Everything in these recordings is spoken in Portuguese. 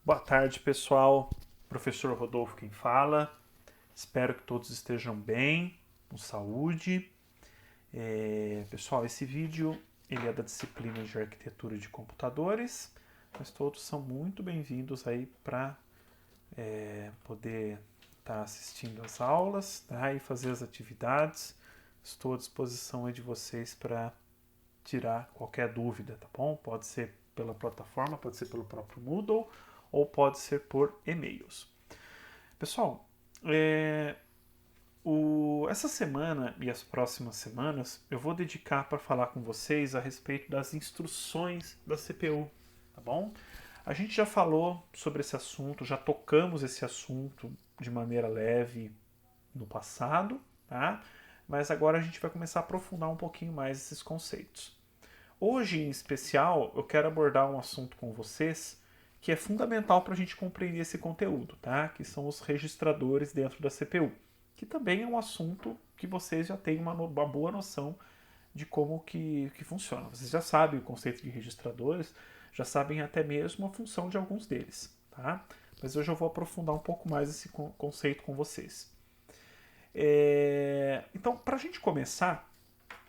Boa tarde, pessoal. Professor Rodolfo quem fala. Espero que todos estejam bem, com saúde. Pessoal, esse vídeo ele é da disciplina de Arquitetura de Computadores, mas todos são muito bem-vindos aí para poder estar assistindo às aulas, tá? E fazer as atividades. Estou à disposição aí de vocês para tirar qualquer dúvida, tá bom? Pode ser pela plataforma, pode ser pelo próprio Moodle ou pode ser por e-mails. Pessoal, essa semana e as próximas semanas eu vou dedicar para falar com vocês a respeito das instruções da CPU, tá bom? A gente já falou sobre esse assunto, já tocamos esse assunto de maneira leve no passado, tá? Mas agora a gente vai começar a aprofundar um pouquinho mais esses conceitos. Hoje, em especial, eu quero abordar um assunto com vocês que é fundamental para a gente compreender esse conteúdo, tá? Que são os registradores dentro da CPU, que também é um assunto que vocês já têm uma boa noção de como que funciona. Vocês já sabem o conceito de registradores, já sabem até mesmo a função de alguns deles, tá? Mas hoje eu vou aprofundar um pouco mais esse conceito com vocês. Então, para a gente começar,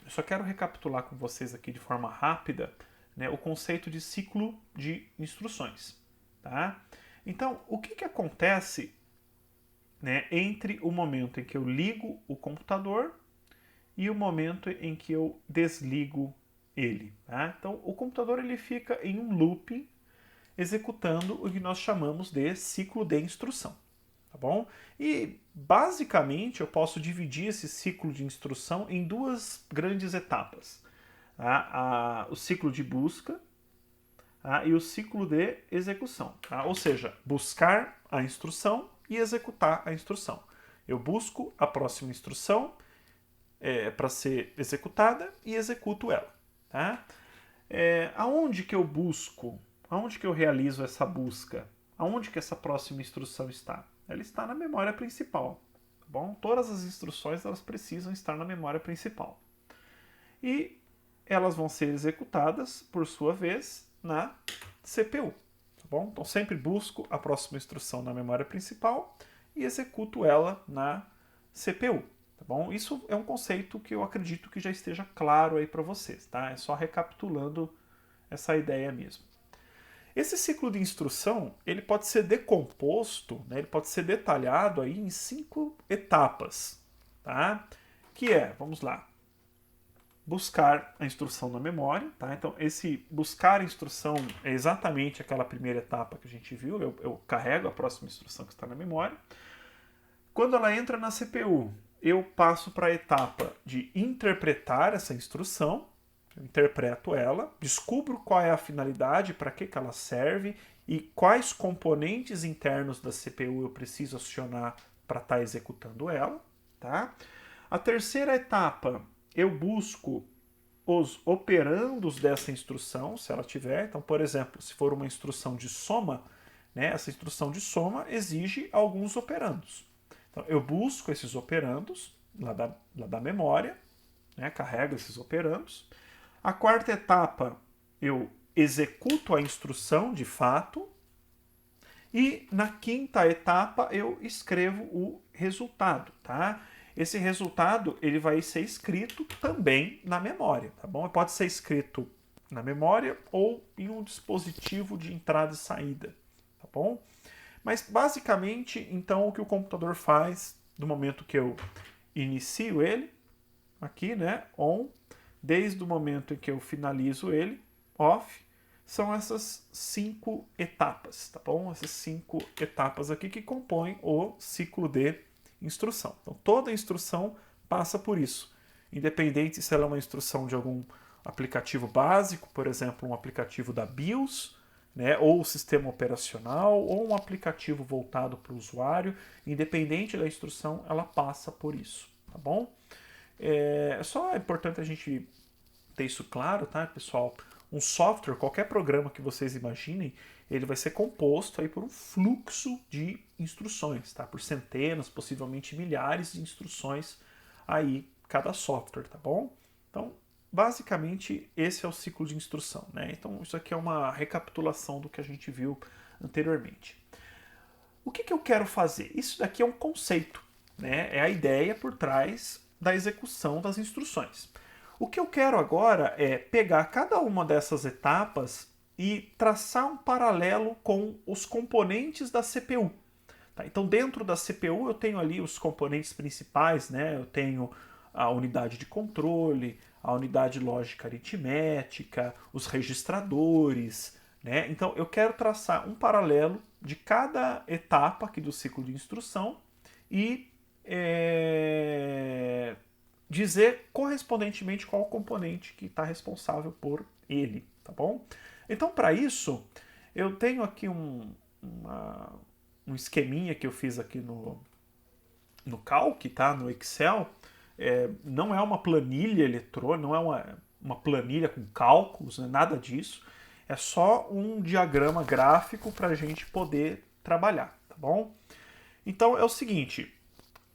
eu só quero recapitular com vocês aqui de forma rápida, né, o conceito de ciclo de instruções. Tá? Então, o que acontece, né, entre o momento em que eu ligo o computador e o momento em que eu desligo ele? Tá? Então, o computador ele fica em um loop executando o que nós chamamos de ciclo de instrução. Tá bom? E basicamente eu posso dividir esse ciclo de instrução em duas grandes etapas. Tá? O ciclo de busca, tá? E o ciclo de execução. Tá? Ou seja, buscar a instrução e executar a instrução. Eu busco a próxima instrução para ser executada e executo ela. Tá? Aonde que eu busco? Aonde que eu realizo essa busca? Aonde que essa próxima instrução está? Ela está na memória principal. Tá bom? Todas as instruções elas precisam estar na memória principal. E elas vão ser executadas, por sua vez, na CPU. Tá bom? Então sempre busco a próxima instrução na memória principal e executo ela na CPU. Tá bom? Isso é um conceito que eu acredito que já esteja claro aí para vocês. Tá? É só recapitulando essa ideia mesmo. Esse ciclo de instrução ele pode ser decomposto, né, ele pode ser detalhado aí em 5 etapas, tá? Que vamos lá, buscar a instrução na memória, tá? Então esse buscar a instrução é exatamente aquela primeira etapa que a gente viu, eu carrego a próxima instrução que está na memória. Quando ela entra na CPU, eu passo para a etapa de interpretar essa instrução, eu interpreto ela, descubro qual é a finalidade, para que ela serve e quais componentes internos da CPU eu preciso acionar para estar executando ela. Tá? A terceira etapa, eu busco os operandos dessa instrução, se ela tiver. Então, por exemplo, se for uma instrução de soma, né, essa instrução de soma exige alguns operandos. Então, eu busco esses operandos lá da memória, né, carrego esses operandos. A quarta etapa, eu executo a instrução de fato. E na quinta etapa, eu escrevo o resultado, tá? Esse resultado ele vai ser escrito também na memória, tá bom? Pode ser escrito na memória ou em um dispositivo de entrada e saída, tá bom? Mas basicamente, então, o que o computador faz do momento que eu inicio ele, aqui, né, on, desde o momento em que eu finalizo ele, off, são essas 5 etapas, tá bom? Essas 5 etapas aqui que compõem o ciclo de instrução. Então, toda instrução passa por isso, independente se ela é uma instrução de algum aplicativo básico, por exemplo, um aplicativo da BIOS, né, ou o sistema operacional, ou um aplicativo voltado para o usuário, independente da instrução, ela passa por isso, tá bom? Só é importante a gente ter isso claro, tá, pessoal? Um software, qualquer programa que vocês imaginem, ele vai ser composto aí por um fluxo de instruções, tá? Por centenas, possivelmente milhares de instruções aí cada software, tá bom? Então, basicamente, esse é o ciclo de instrução, né? Então, isso aqui é uma recapitulação do que a gente viu anteriormente. O que eu quero fazer? Isso daqui é um conceito, né? É a ideia por trás da execução das instruções. O que eu quero agora é pegar cada uma dessas etapas e traçar um paralelo com os componentes da CPU. Tá? Então, dentro da CPU, eu tenho ali os componentes principais, né? Eu tenho a unidade de controle, a unidade lógica aritmética, os registradores, né? Então, eu quero traçar um paralelo de cada etapa aqui do ciclo de instrução e dizer correspondentemente qual o componente que está responsável por ele, tá bom? Então, para isso, eu tenho aqui um esqueminha que eu fiz aqui no Calc, tá? No Excel. Não é uma planilha eletrônica, não é uma planilha com cálculos, né? Nada disso. É só um diagrama gráfico para a gente poder trabalhar, tá bom? Então é o seguinte,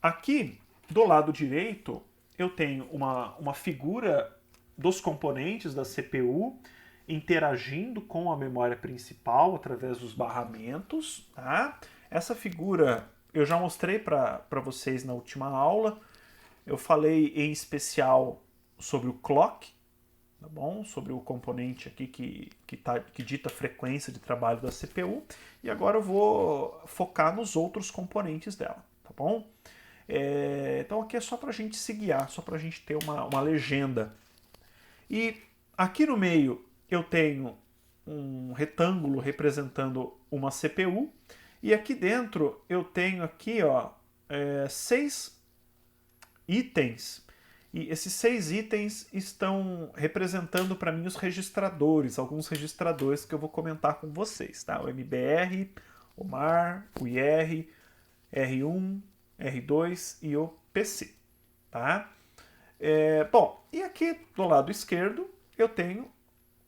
aqui do lado direito eu tenho uma figura dos componentes da CPU interagindo com a memória principal através dos barramentos, tá? Essa figura eu já mostrei para vocês na última aula. Eu falei em especial sobre o clock, tá bom? Sobre o componente aqui que dita a frequência de trabalho da CPU. E agora eu vou focar nos outros componentes dela, tá bom? Então aqui é só para a gente se guiar, só para a gente ter uma legenda. E aqui no meio eu tenho um retângulo representando uma CPU. E aqui dentro eu tenho aqui, ó, 6 itens. E esses 6 itens estão representando para mim os registradores, alguns registradores que eu vou comentar com vocês, tá? O MBR, o MAR, o IR, R1, R2 e o PC, tá? Bom, e aqui do lado esquerdo eu tenho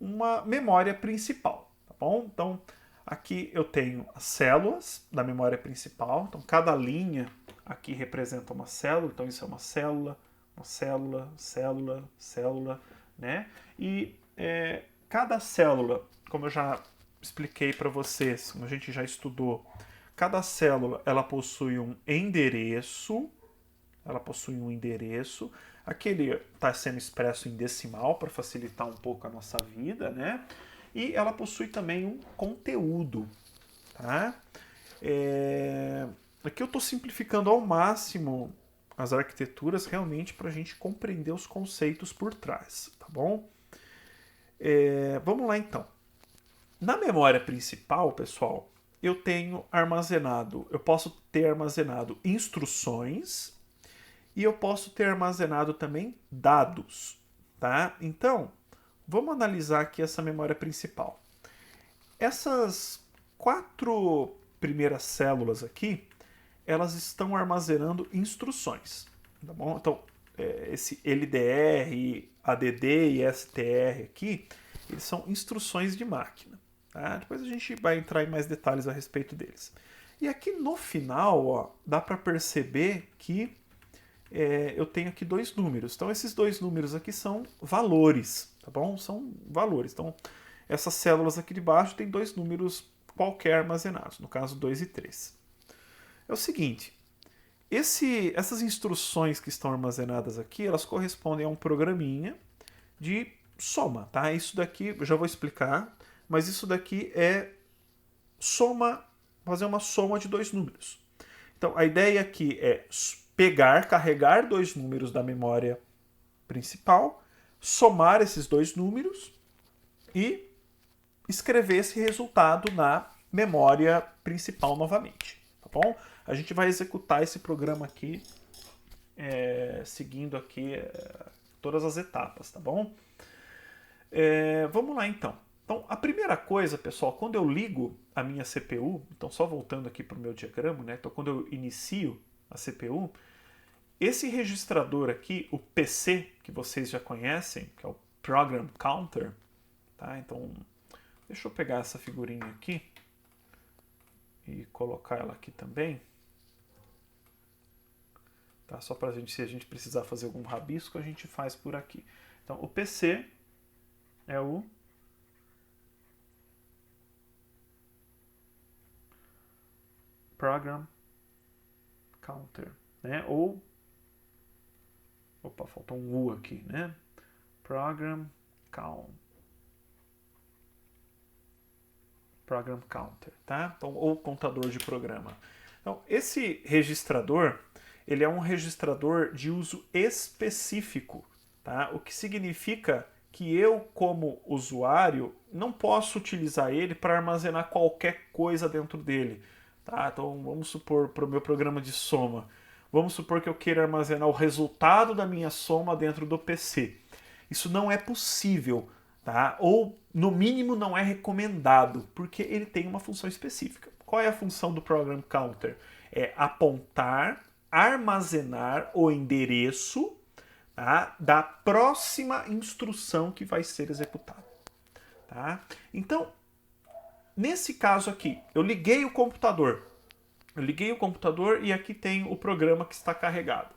uma memória principal, tá bom? Então aqui eu tenho as células da memória principal, então cada linha aqui representa uma célula, então isso é uma célula, célula, né? E cada célula, como eu já expliquei para vocês, como a gente já estudou, cada célula ela possui um endereço, aqui ele está sendo expresso em decimal para facilitar um pouco a nossa vida, né? E ela possui também um conteúdo, tá? Aqui eu estou simplificando ao máximo as arquiteturas realmente para a gente compreender os conceitos por trás, tá bom? Vamos lá então. Na memória principal, pessoal, eu posso ter armazenado instruções e eu posso ter armazenado também dados, tá? Então, vamos analisar aqui essa memória principal. Essas 4 primeiras células aqui, elas estão armazenando instruções, tá bom? Então, esse LDR, ADD e STR aqui, eles são instruções de máquina, tá? Depois a gente vai entrar em mais detalhes a respeito deles. E aqui no final, ó, dá para perceber que eu tenho aqui 2 números. Então, esses 2 números aqui são valores, tá bom? São valores. Então, essas células aqui de baixo têm 2 números qualquer armazenados, no caso 2 e 3. É o seguinte, essas instruções que estão armazenadas aqui, elas correspondem a um programinha de soma, tá? Isso daqui, eu já vou explicar, mas isso daqui é fazer uma soma de 2 números. Então, a ideia aqui é carregar 2 números da memória principal, somar esses 2 números e escrever esse resultado na memória principal novamente, tá bom? A gente vai executar esse programa aqui seguindo aqui todas as etapas, tá bom? Vamos lá então. Então, a primeira coisa, pessoal, quando eu ligo a minha CPU, então só voltando aqui para o meu diagrama, né? Então, quando eu inicio a CPU, esse registrador aqui, o PC, que vocês já conhecem, que é o Program Counter, tá? Então, deixa eu pegar essa figurinha aqui e colocar ela aqui também. Tá? Só para se a gente precisar fazer algum rabisco, a gente faz por aqui. Então, o PC é o Program Counter, né? Ou, opa, faltou um U aqui, né? Program Counter, tá? Então, ou contador de programa. Então, esse registrador, ele é um registrador de uso específico, tá? O que significa que eu, como usuário, não posso utilizar ele para armazenar qualquer coisa dentro dele, tá? Então, vamos supor, para o meu programa de soma, vamos supor que eu queira armazenar o resultado da minha soma dentro do PC. Isso não é possível, tá? Ou, no mínimo, não é recomendado, porque ele tem uma função específica. Qual é a função do Program Counter? É apontar, armazenar o endereço, tá, da próxima instrução que vai ser executada. Tá? Então, nesse caso aqui, eu liguei o computador. E aqui tem o programa que está carregado.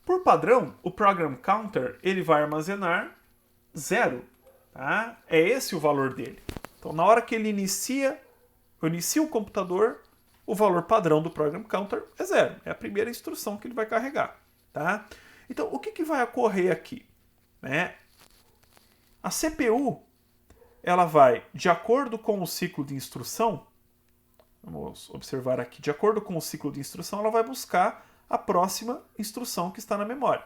Por padrão, o Program Counter ele vai armazenar 0. Tá? É esse o valor dele. Então, na hora que ele inicia o computador, o valor padrão do Program Counter é 0. É a primeira instrução que ele vai carregar. Tá? Então, o que vai ocorrer aqui? Né? A CPU ela vai, de acordo com o ciclo de instrução, vamos observar aqui, de acordo com o ciclo de instrução, ela vai buscar a próxima instrução que está na memória.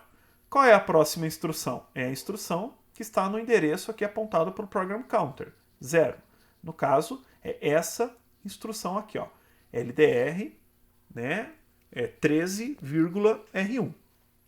Qual é a próxima instrução? É a instrução que está no endereço aqui apontado para o Program Counter, 0. No caso, é essa instrução aqui, ó, LDR, né, 13,R1.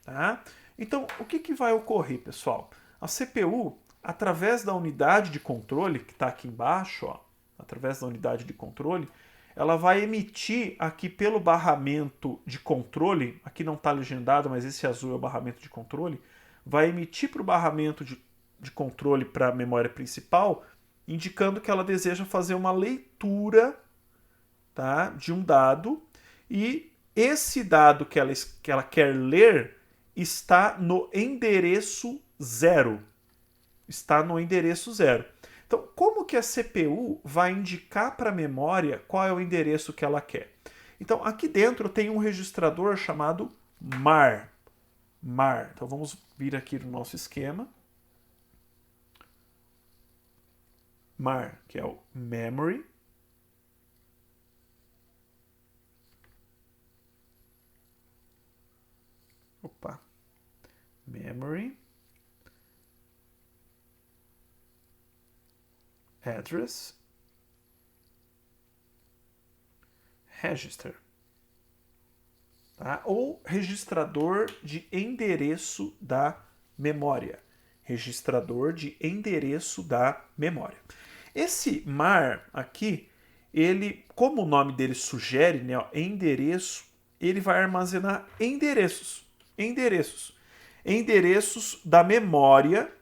Tá? Então, o que vai ocorrer, pessoal? A CPU, através da unidade de controle, que está aqui embaixo, ó, através da unidade de controle, ela vai emitir aqui pelo barramento de controle, aqui não está legendado, mas esse azul é o barramento de controle, vai emitir para o barramento de controle para a memória principal, indicando que ela deseja fazer uma leitura, tá, de um dado, e esse dado que ela quer ler está no endereço 0. Está no endereço 0. Então, como que a CPU vai indicar para a memória qual é o endereço que ela quer? Então, aqui dentro tem um registrador chamado MAR. MAR. Então, vamos vir aqui no nosso esquema. MAR, que é o Memory. Opa. Memory. Address. Register. Tá? Ou registrador de endereço da memória. Registrador de endereço da memória. Esse MAR aqui, ele, como o nome dele sugere, né, ó, endereço, ele vai armazenar endereços da memória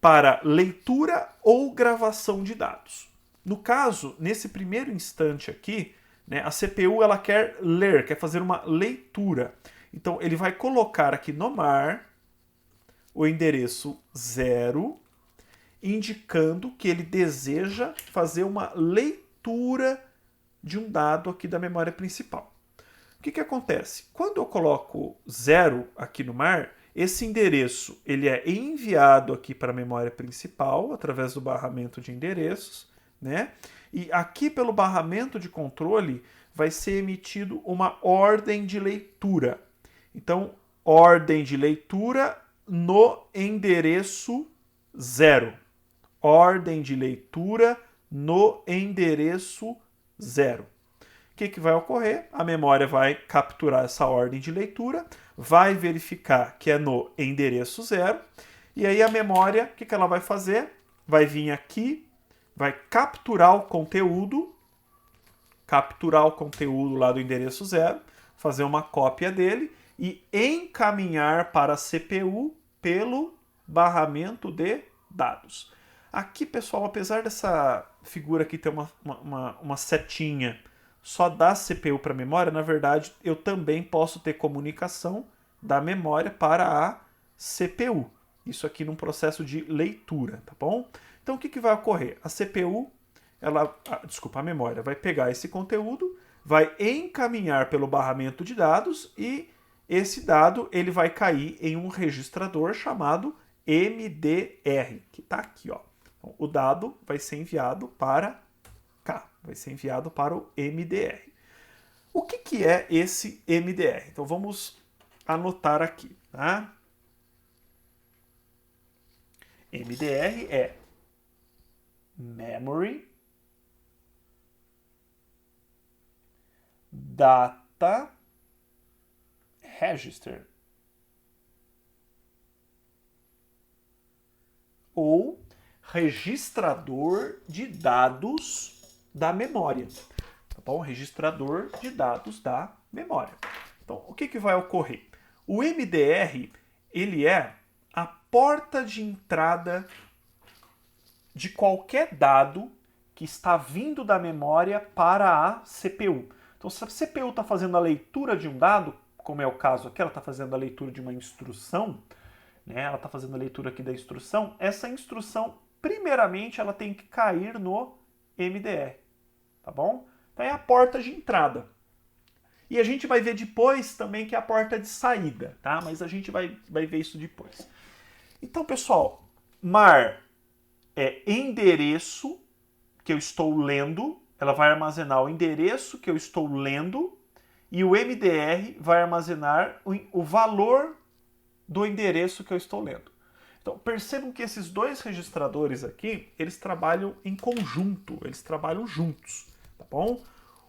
para leitura ou gravação de dados. No caso, nesse primeiro instante aqui, né, a CPU ela quer ler, quer fazer uma leitura. Então, ele vai colocar aqui no MAR o endereço 0, indicando que ele deseja fazer uma leitura de um dado aqui da memória principal. O que acontece? Quando eu coloco 0 aqui no MAR, esse endereço ele é enviado aqui para a memória principal, através do barramento de endereços, né? E aqui pelo barramento de controle vai ser emitido uma ordem de leitura. Então, ordem de leitura no endereço 0. Ordem de leitura no endereço 0. O que vai ocorrer? A memória vai capturar essa ordem de leitura, vai verificar que é no endereço 0, e aí a memória, o que ela vai fazer? Vai vir aqui, vai capturar o conteúdo lá do endereço 0, fazer uma cópia dele e encaminhar para a CPU pelo barramento de dados. Aqui, pessoal, apesar dessa figura aqui ter uma setinha só da CPU para a memória, na verdade, eu também posso ter comunicação da memória para a CPU. Isso aqui num processo de leitura, tá bom? Então o que vai ocorrer? A CPU, a memória vai pegar esse conteúdo, vai encaminhar pelo barramento de dados e esse dado ele vai cair em um registrador chamado MDR, que está aqui, ó. Então, o dado vai ser enviado para cá, vai ser enviado para o MDR. O que é esse MDR? Então vamos anotar aqui, tá? MDR é Memory Data Register, ou registrador de dados da memória. Tá bom? Registrador de dados da memória. Então, o que vai ocorrer? O MDR, ele é a porta de entrada de qualquer dado que está vindo da memória para a CPU. Então, se a CPU está fazendo a leitura de um dado, como é o caso aqui, ela está fazendo a leitura de uma instrução, né? Ela está fazendo a leitura aqui da instrução, essa instrução, primeiramente, ela tem que cair no MDR, tá bom? Então é a porta de entrada. E a gente vai ver depois também que é a porta de saída, tá? Mas a gente vai ver isso depois. Então, pessoal, MAR é endereço que eu estou lendo, ela vai armazenar o endereço que eu estou lendo, e o MDR vai armazenar o valor do endereço que eu estou lendo. Então, percebam que esses dois registradores aqui, eles trabalham em conjunto, eles trabalham juntos, tá bom?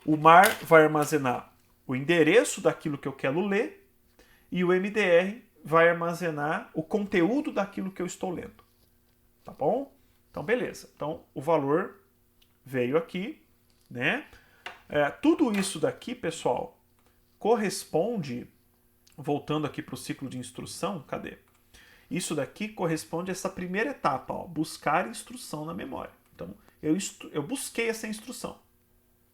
O MAR vai armazenar o endereço daquilo que eu quero ler e o MDR vai armazenar o conteúdo daquilo que eu estou lendo, tá bom? Então, beleza. Então, o valor veio aqui, né? Tudo isso daqui, pessoal, corresponde, voltando aqui para o ciclo de instrução, cadê? Isso daqui corresponde a essa primeira etapa, ó, buscar instrução na memória. Então, eu busquei essa instrução.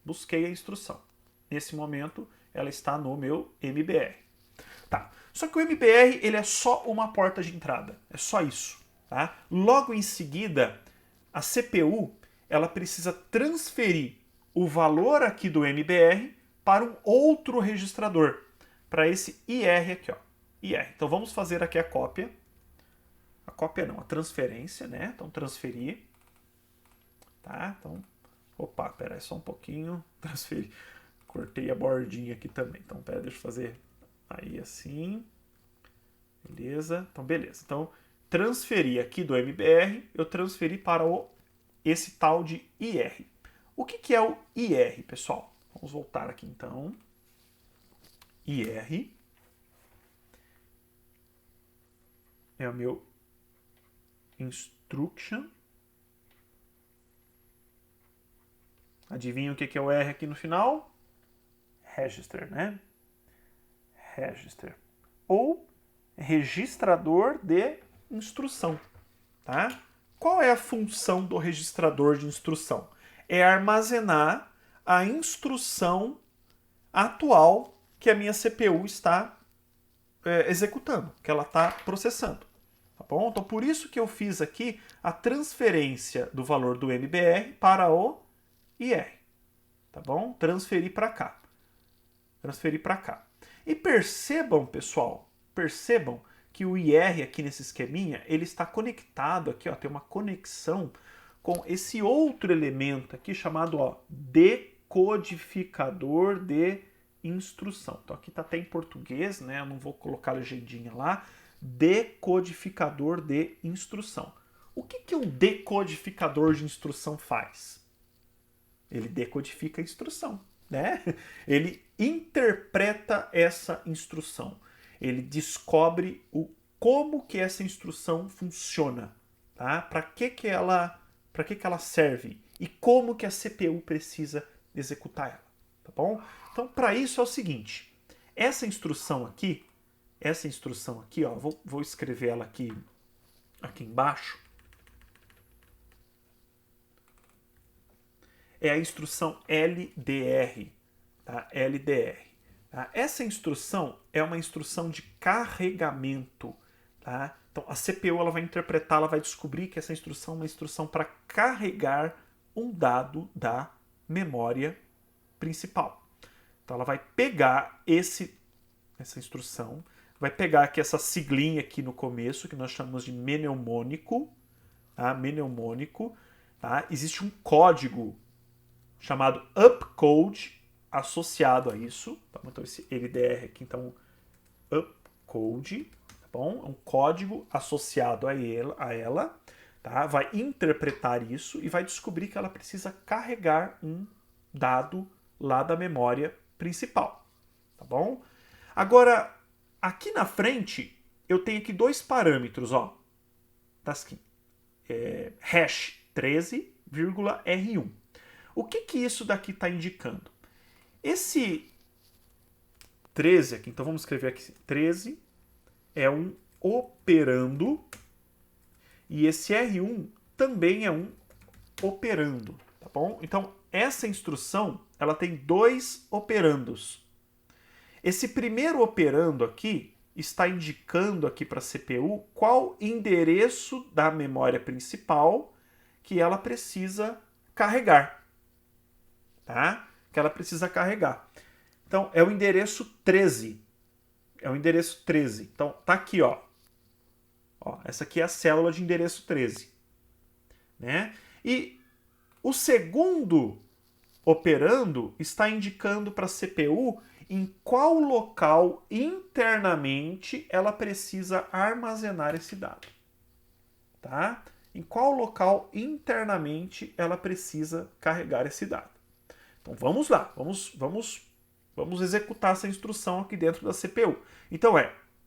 Busquei a instrução. Nesse momento, ela está no meu MBR. Tá. Só que o MBR, ele é só uma porta de entrada. É só isso. Tá? Logo em seguida, a CPU, ela precisa transferir o valor aqui do MBR para um outro registrador, para esse IR aqui, ó. IR. Então vamos fazer aqui a cópia. A cópia não, a transferência, né? Então transferir. Tá? Então, opa, pera aí só um pouquinho. Transferir. Cortei a bordinha aqui também. Então, pera, deixa eu fazer aí assim. Beleza? Então, beleza. Então, transferir aqui do MBR, eu transferi para esse tal de IR. O que é o IR, pessoal? Vamos voltar aqui, então. IR é o meu instruction. Adivinha o que é o R aqui no final? Register, né? Register. Ou registrador de instrução, tá? Qual é a função do registrador de instrução? É armazenar a instrução atual que a minha CPU está executando, que ela está processando. Tá bom? Então, por isso que eu fiz aqui a transferência do valor do MBR para o IR. Tá bom? Transferir para cá. Transferir para cá. E percebam, pessoal, percebam que o IR aqui nesse esqueminha, ele está conectado aqui, ó, tem uma conexão com esse outro elemento aqui chamado, ó, decodificador de instrução. Então aqui está até em português, né? Eu não vou colocar a legendinha lá. Decodificador de instrução. O que o decodificador de instrução faz? Ele decodifica a instrução, né? Ele interpreta essa instrução. Ele descobre como que essa instrução funciona, tá? Para que ela serve e como que a CPU precisa executar ela, tá bom? Então, para isso é o seguinte, essa instrução aqui, ó, vou escrever ela aqui embaixo, é a instrução LDR, tá? LDR. Tá? Essa instrução é uma instrução de carregamento, tá? Então a CPU ela vai interpretar, ela vai descobrir que essa instrução é uma instrução para carregar um dado da memória principal. Então ela vai pegar essa instrução, vai pegar aqui essa siglinha aqui no começo, que nós chamamos de mnemônico, tá? Mnemônico, tá? Existe um código chamado upcode associado a isso, tá? Então esse LDR aqui, então upcode, tá bom? É um código associado a ela, tá? Vai interpretar isso e vai descobrir que ela precisa carregar um dado lá da memória principal, tá bom? Agora, aqui na frente, eu tenho aqui dois parâmetros, ó, tá aqui, hash 13,R1. O que isso daqui está indicando? Esse 13 aqui, então vamos escrever aqui, 13 é um operando e esse R1 também é um operando, tá bom? Então, essa instrução, ela tem dois operandos. Esse primeiro operando aqui está indicando aqui para a CPU qual endereço da memória principal que ela precisa carregar, tá? Que ela precisa carregar. Então, é o endereço 13. É o endereço 13. Então, tá aqui, ó. Essa aqui é a célula de endereço 13. Né? E o segundo operando está indicando para a CPU em qual local internamente ela precisa armazenar esse dado. Tá? Em qual local internamente ela precisa carregar esse dado. Então vamos lá, vamos executar essa instrução aqui dentro da CPU. Então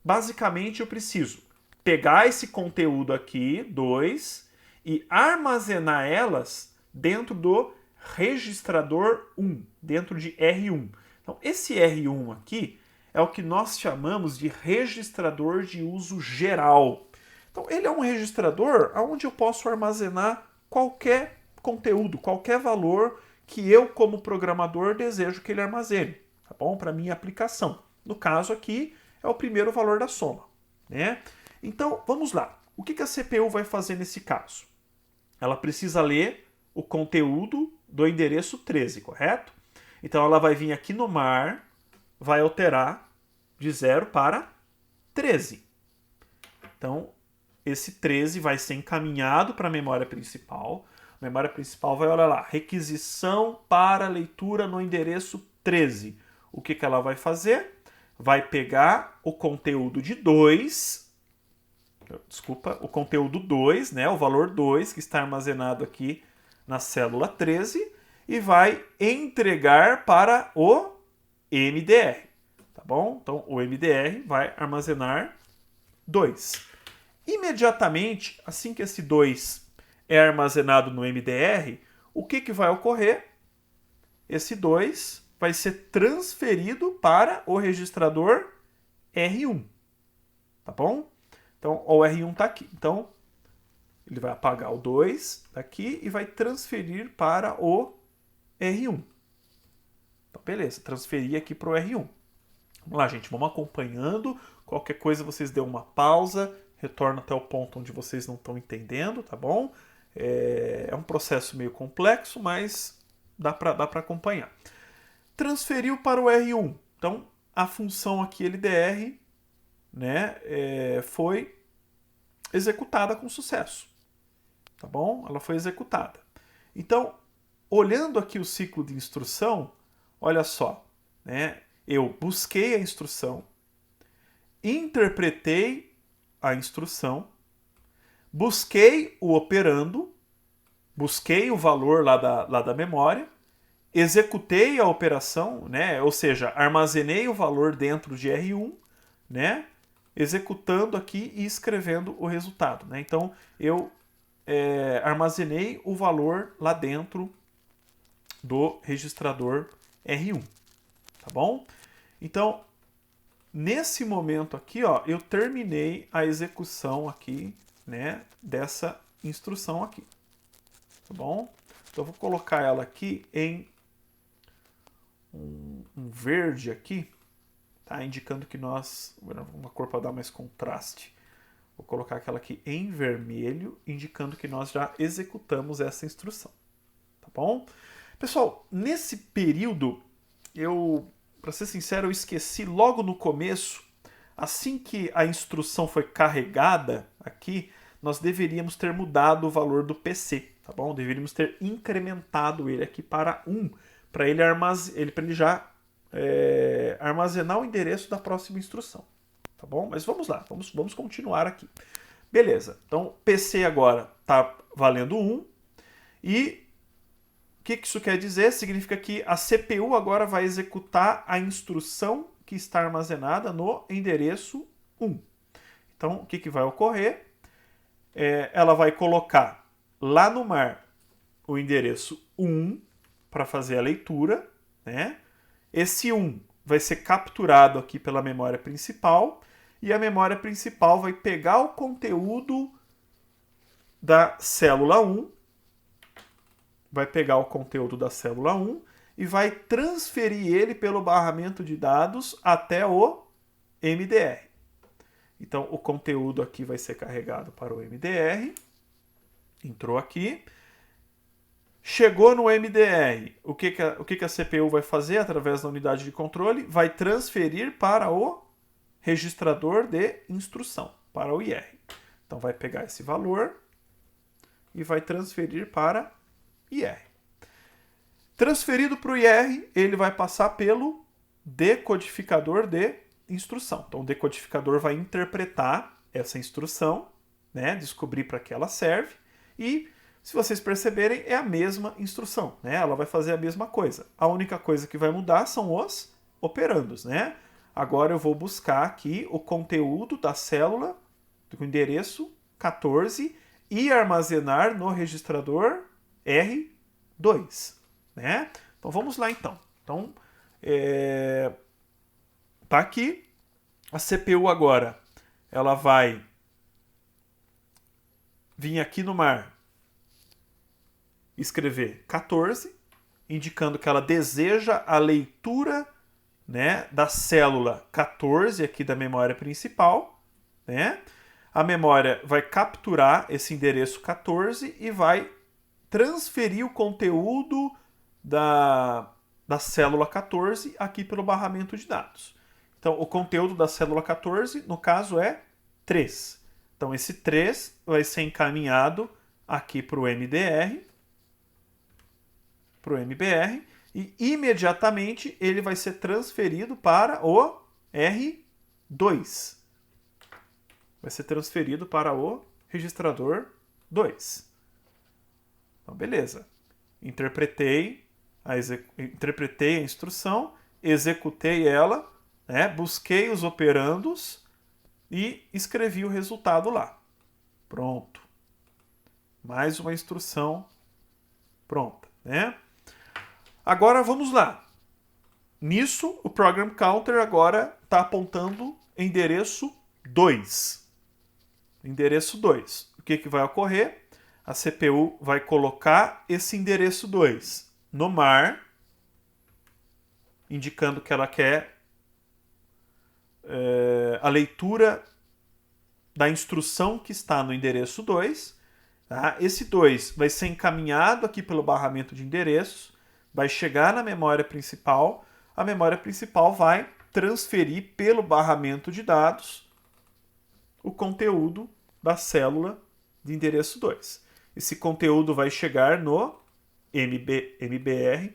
basicamente eu preciso pegar esse conteúdo aqui, 2, e armazenar elas dentro do registrador 1, dentro de R1. Então esse R1 aqui é o que nós chamamos de registrador de uso geral. Então ele é um registrador onde eu posso armazenar qualquer conteúdo, qualquer valor que eu, como programador, desejo que ele armazene, tá bom? Para minha aplicação. No caso aqui, é o primeiro valor da soma, né? Então, vamos lá. O que a CPU vai fazer nesse caso? Ela precisa ler o conteúdo do endereço 13, correto? Então, ela vai vir aqui no mar, vai alterar de 0 para 13. Então, esse 13 vai ser encaminhado para a memória principal. A memória principal vai, olha lá, requisição para leitura no endereço 13. O que ela vai fazer? Vai pegar o conteúdo de 2, o conteúdo 2, né, o valor 2 que está armazenado aqui na célula 13 e vai entregar para o MDR, tá bom? Então o MDR vai armazenar 2. Imediatamente, assim que esse 2 é armazenado no MDR, o que vai ocorrer? Esse 2 vai ser transferido para o registrador R1, tá bom? Então, o R1 está aqui. Então, ele vai apagar o 2 daqui e vai transferir para o R1. Então, beleza, transferir aqui para o R1. Vamos lá, gente, vamos acompanhando. Qualquer coisa, vocês dêem uma pausa, retorna até o ponto onde vocês não estão entendendo, tá bom? É um processo meio complexo, mas dá para acompanhar. Transferiu para o R1. Então, a função aqui LDR, né, foi executada com sucesso. Tá bom? Ela foi executada. Então, olhando aqui o ciclo de instrução, olha só, né? Eu busquei a instrução, interpretei a instrução, busquei o operando, busquei o valor lá da memória, executei a operação, né? Ou seja, armazenei o valor dentro de R1, né? Executando aqui e escrevendo o resultado, né? Então, eu armazenei o valor lá dentro do registrador R1, tá bom? Então, nesse momento aqui, ó, eu terminei a execução aqui, né, dessa instrução aqui, tá bom? Então, eu vou colocar ela aqui em um verde aqui, tá? Indicando que uma cor para dar mais contraste. Vou colocar aquela aqui em vermelho, indicando que nós já executamos essa instrução. Tá bom? Pessoal, nesse período, para ser sincero, eu esqueci logo no começo, assim que a instrução foi carregada aqui, nós deveríamos ter mudado o valor do PC, tá bom? Deveríamos ter incrementado ele aqui para 1, para ele já armazenar o endereço da próxima instrução, tá bom? Mas vamos lá, vamos continuar aqui. Beleza, então PC agora está valendo 1 e o que isso quer dizer? Significa que a CPU agora vai executar a instrução que está armazenada no endereço 1. Então, o que vai ocorrer? Ela vai colocar lá no mar o endereço 1 para fazer a leitura, né? Esse 1 vai ser capturado aqui pela memória principal e a memória principal vai pegar o conteúdo da célula 1, vai pegar o conteúdo da célula 1 e vai transferir ele pelo barramento de dados até o MDR. Então, o conteúdo aqui vai ser carregado para o MDR. Entrou aqui. Chegou no MDR. O que a CPU vai fazer através da unidade de controle? Vai transferir para o registrador de instrução, para o IR. Então, vai pegar esse valor e vai transferir para IR. Transferido para o IR, ele vai passar pelo decodificador de instrução. Então, o decodificador vai interpretar essa instrução, né, descobrir para que ela serve, e, se vocês perceberem, é a mesma instrução, né? Ela vai fazer a mesma coisa. A única coisa que vai mudar são os operandos, né? Agora eu vou buscar aqui o conteúdo da célula do endereço 14 e armazenar no registrador R2, né? Então vamos lá então. Então tá aqui a CPU agora. Ela vai vir aqui no mar escrever 14, indicando que ela deseja a leitura, né, da célula 14 aqui da memória principal, né? A memória vai capturar esse endereço 14 e vai transferir o conteúdo da célula 14 aqui pelo barramento de dados. Então, o conteúdo da célula 14, no caso, é 3. Então, esse 3 vai ser encaminhado aqui para o MDR, e imediatamente ele vai ser transferido para o R2. Vai ser transferido para o registrador 2. Então, beleza. Interpretei a instrução, executei ela, né, busquei os operandos e escrevi o resultado lá. Pronto. Mais uma instrução pronta, né? Agora vamos lá. Nisso, o Program Counter agora está apontando endereço 2. Endereço 2. O que vai ocorrer? A CPU vai colocar esse endereço 2 no mar, indicando que ela quer a leitura da instrução que está no endereço 2. Tá? Esse 2 vai ser encaminhado aqui pelo barramento de endereços, vai chegar na memória principal, a memória principal vai transferir pelo barramento de dados o conteúdo da célula de endereço 2. Esse conteúdo vai chegar no MBR.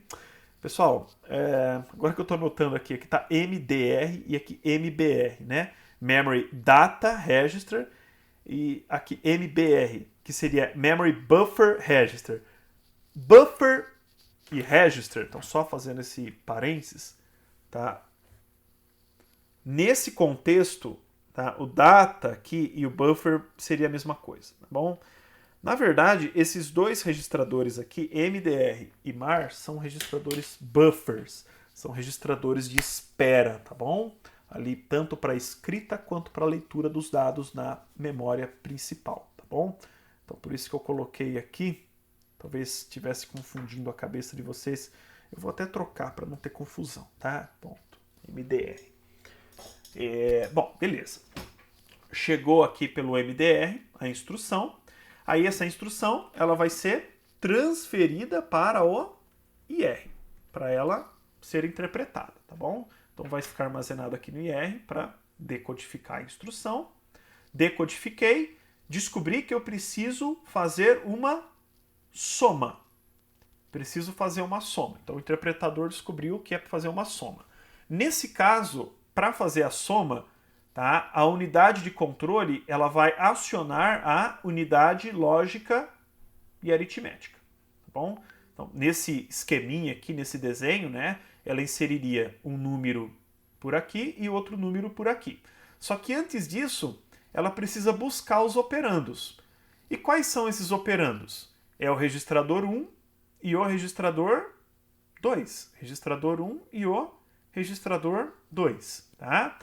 Pessoal, agora que eu estou anotando aqui está MDR e aqui MBR, né? Memory Data Register, e aqui MBR, que seria Memory Buffer Register. Buffer e Register, então só fazendo esse parênteses, tá? Nesse contexto, tá? O data aqui e o buffer seria a mesma coisa, tá bom? Na verdade, esses dois registradores aqui, MDR e MAR, são registradores buffers, são registradores de espera, tá bom? Ali tanto para escrita quanto para leitura dos dados na memória principal, tá bom? Então por isso que eu coloquei aqui, talvez estivesse confundindo a cabeça de vocês. Eu vou até trocar para não ter confusão, tá? Ponto. MDR. Bom, beleza. chegou aqui pelo MDR, a instrução. Aí essa instrução ela vai ser transferida para o IR, para ela ser interpretada, tá bom? Então vai ficar armazenado aqui no IR para decodificar a instrução. Decodifiquei, descobri que eu preciso fazer uma soma. Preciso fazer uma soma. Então o interpretador descobriu que é para fazer uma soma. Nesse caso, para fazer a soma, tá, a unidade de controle ela vai acionar a unidade lógica e aritmética. Tá bom? Então, nesse esqueminha aqui, nesse desenho, né, ela inseriria um número por aqui e outro número por aqui. Só que antes disso, ela precisa buscar os operandos. E quais são esses operandos? É o registrador 1 e o registrador 2. Registrador 1 e o registrador 2. Tá?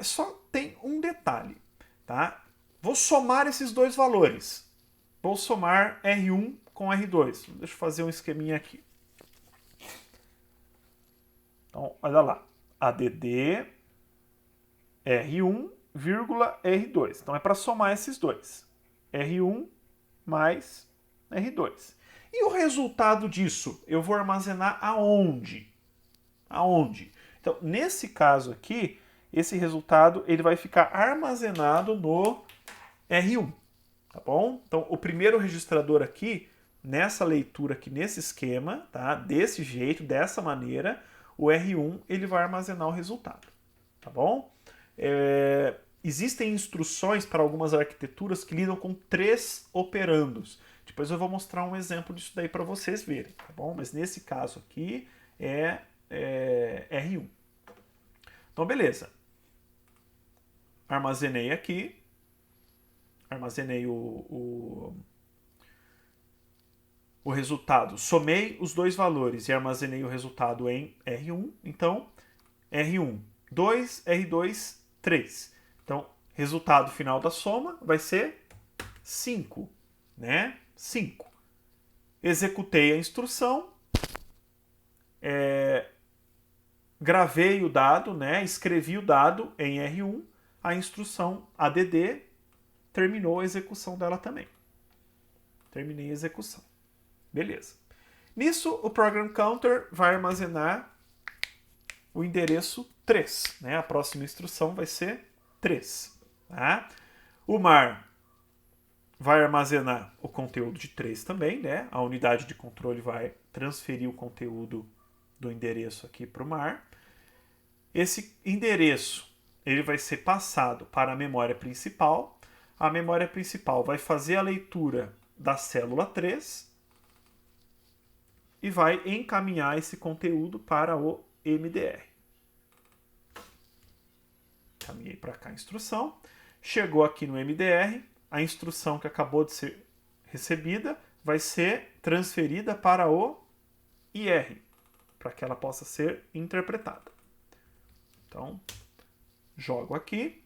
Só tem um detalhe. Tá? Vou somar esses dois valores. Vou somar R1 com R2. Deixa eu fazer um esqueminha aqui. Então, olha lá. ADD R1, R2. Então é para somar esses dois. R1 mais R2. E o resultado disso eu vou armazenar aonde? Aonde? Então, nesse caso aqui, esse resultado ele vai ficar armazenado no R1. Tá bom? Então, o primeiro registrador aqui, nessa leitura aqui, nesse esquema, tá? Desse jeito, dessa maneira, o R1 ele vai armazenar o resultado. Tá bom? Existem instruções para algumas arquiteturas que lidam com 3 operandos. Depois eu vou mostrar um exemplo disso daí para vocês verem, tá bom? Mas nesse caso aqui é R1. Então, beleza. Armazenei aqui. Armazenei o resultado. Somei os dois valores e armazenei o resultado em R1. Então, R1, 2, R2, 3. Então, resultado final da soma vai ser 5, né? 5. Executei a instrução, gravei o dado, né? Escrevi o dado em R1, a instrução ADD terminou a execução dela também. Terminei a execução. Beleza. Nisso, o Program Counter vai armazenar o endereço 3. Né? A próxima instrução vai ser 3. Tá? O MAR vai armazenar o conteúdo de 3 também. Né? A unidade de controle vai transferir o conteúdo do endereço aqui para o MAR. Esse endereço ele vai ser passado para a memória principal. A memória principal vai fazer a leitura da célula 3 e vai encaminhar esse conteúdo para o MDR. Caminhei para cá a instrução. Chegou aqui no MDR, a instrução que acabou de ser recebida vai ser transferida para o IR, para que ela possa ser interpretada. Então, jogo aqui.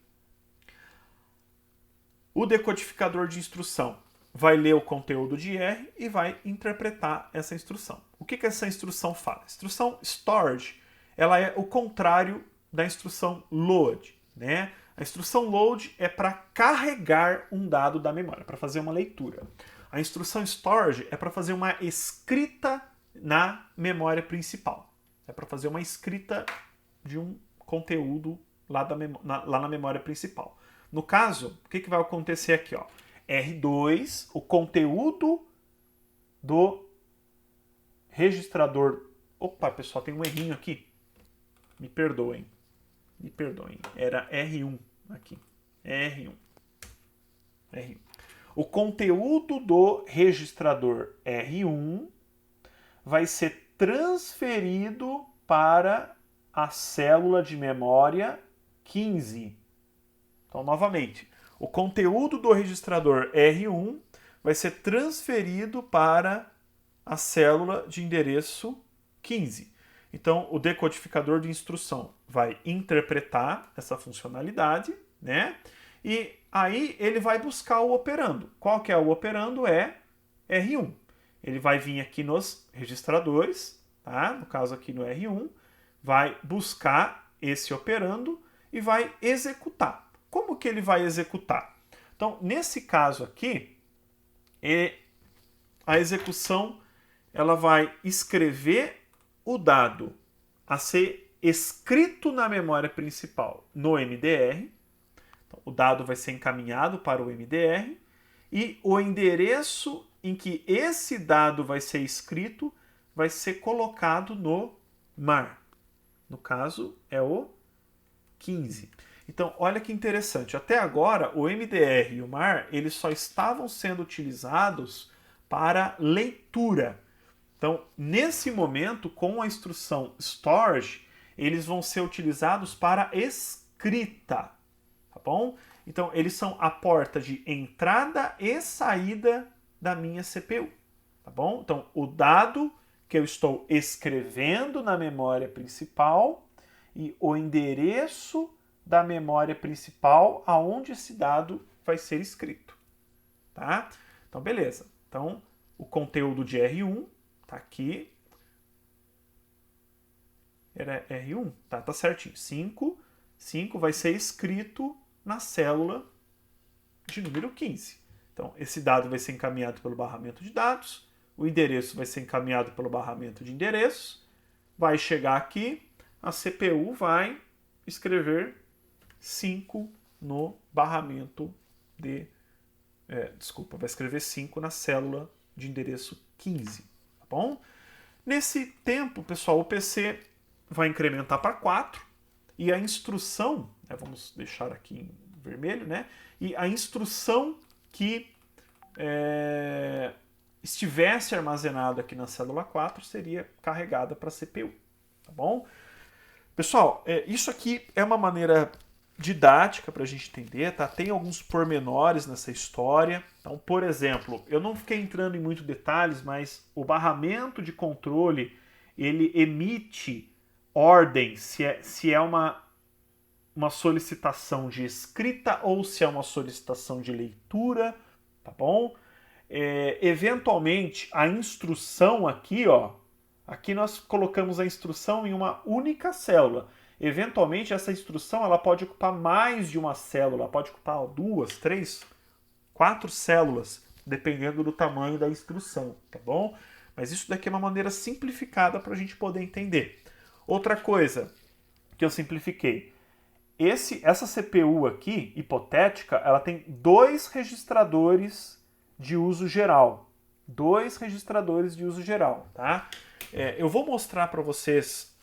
O decodificador de instrução vai ler o conteúdo de IR e vai interpretar essa instrução. O que essa instrução faz? A instrução storage ela é o contrário da instrução load. Né? A instrução load é para carregar um dado da memória, para fazer uma leitura. A instrução storage é para fazer uma escrita na memória principal. É para fazer uma escrita de um conteúdo lá na memória principal. No caso, o que vai acontecer aqui? Ó? R2, o conteúdo do registrador... Opa, pessoal, tem um errinho aqui. Me perdoem. Me perdoem. Era R1 aqui. R1. R1. O conteúdo do registrador R1 vai ser transferido para a célula de memória 15. Então, novamente, o conteúdo do registrador R1 vai ser transferido para a célula de endereço 15. Então, o decodificador de instrução vai interpretar essa funcionalidade, né? E aí ele vai buscar o operando. Qual que é o operando? É R1. Ele vai vir aqui nos registradores, tá? No caso aqui no R1, vai buscar esse operando e vai executar. Como que ele vai executar? Então, nesse caso aqui, a execução ela vai escrever o dado a ser escrito na memória principal no MDR. Então, o dado vai ser encaminhado para o MDR e o endereço em que esse dado vai ser escrito vai ser colocado no MAR. No caso, é o 15. Então, olha que interessante. Até agora, o MDR e o MAR eles só estavam sendo utilizados para leitura. Então, nesse momento, com a instrução storage, eles vão ser utilizados para escrita, tá bom? Então, eles são a porta de entrada e saída da minha CPU, tá bom? Então, o dado que eu estou escrevendo na memória principal e o endereço da memória principal aonde esse dado vai ser escrito, tá? Então, beleza. Então, o conteúdo de R1 tá aqui. Era R1? Tá certinho. 5 vai ser escrito na célula de número 15. Então, esse dado vai ser encaminhado pelo barramento de dados, o endereço vai ser encaminhado pelo barramento de endereços, vai chegar aqui, a CPU vai escrever 5 no barramento de... vai escrever 5 na célula de endereço 15, tá bom? Nesse tempo, pessoal, o PC vai incrementar para 4 e a instrução, vamos deixar aqui em vermelho, né? E a instrução que estivesse armazenada aqui na célula 4 seria carregada para a CPU, tá bom? Pessoal, isso aqui é uma maneira didática para a gente entender, tá? Tem alguns pormenores nessa história. Então, por exemplo, eu não fiquei entrando em muitos detalhes, mas o barramento de controle ele emite ordem se é uma solicitação de escrita ou se é uma solicitação de leitura, tá bom? Eventualmente, a instrução aqui, ó, aqui nós colocamos a instrução em uma única célula. Eventualmente, essa instrução ela pode ocupar mais de uma célula, pode ocupar 2, 3, 4 células, dependendo do tamanho da instrução, tá bom? Mas isso daqui é uma maneira simplificada para a gente poder entender. Outra coisa que eu simplifiquei. Essa CPU aqui, hipotética, ela tem 2 registradores de uso geral. 2 registradores de uso geral, tá? Eu vou mostrar para vocês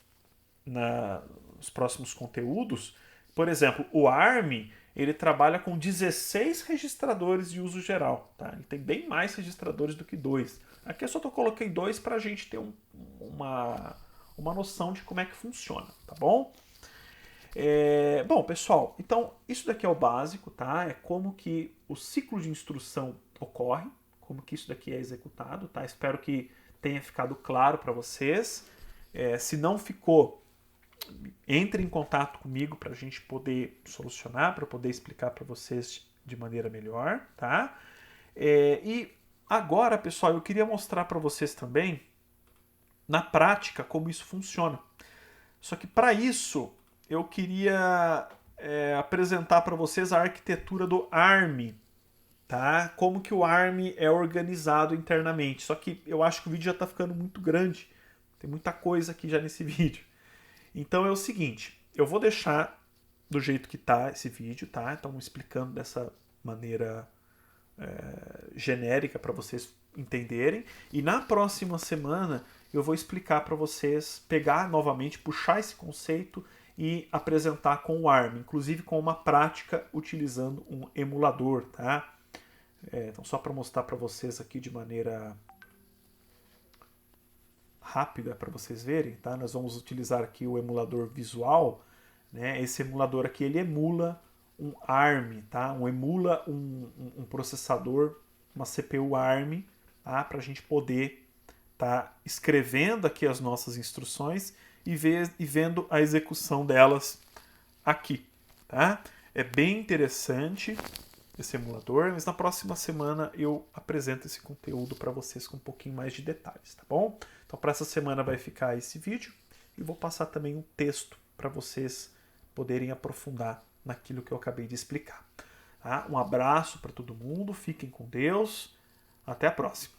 nos próximos conteúdos. Por exemplo, o ARM ele trabalha com 16 registradores de uso geral, tá? Ele tem bem mais registradores do que 2. Aqui eu só coloquei 2 para a gente ter uma noção de como é que funciona, tá bom? Bom, pessoal, então isso daqui é o básico, tá? É como que o ciclo de instrução ocorre, como que isso daqui é executado, tá? Espero que tenha ficado claro para vocês. Se não ficou, entre em contato comigo para a gente poder solucionar, para poder explicar para vocês de maneira melhor, tá? E agora, pessoal, eu queria mostrar para vocês também, na prática, como isso funciona. Só que para isso, eu queria apresentar para vocês a arquitetura do ARM, tá? Como que o ARM é organizado internamente. Só que eu acho que o vídeo já está ficando muito grande. Tem muita coisa aqui já nesse vídeo. Então é o seguinte, eu vou deixar do jeito que está esse vídeo, tá? Então explicando dessa maneira genérica para vocês entenderem. E na próxima semana eu vou explicar para vocês, pegar novamente, puxar esse conceito e apresentar com o ARM, inclusive com uma prática utilizando um emulador, tá? Então só para mostrar para vocês aqui de maneira rápida para vocês verem, tá? Nós vamos utilizar aqui o emulador visual, né? Esse emulador aqui ele emula um ARM, tá? Emula um processador, uma CPU ARM, tá? Para a gente poder tá escrevendo aqui as nossas instruções e vendo a execução delas aqui, tá? É bem interessante esse emulador, mas na próxima semana eu apresento esse conteúdo para vocês com um pouquinho mais de detalhes, tá bom? Então para essa semana vai ficar esse vídeo e vou passar também um texto para vocês poderem aprofundar naquilo que eu acabei de explicar. Tá? Um abraço para todo mundo, fiquem com Deus, até a próxima.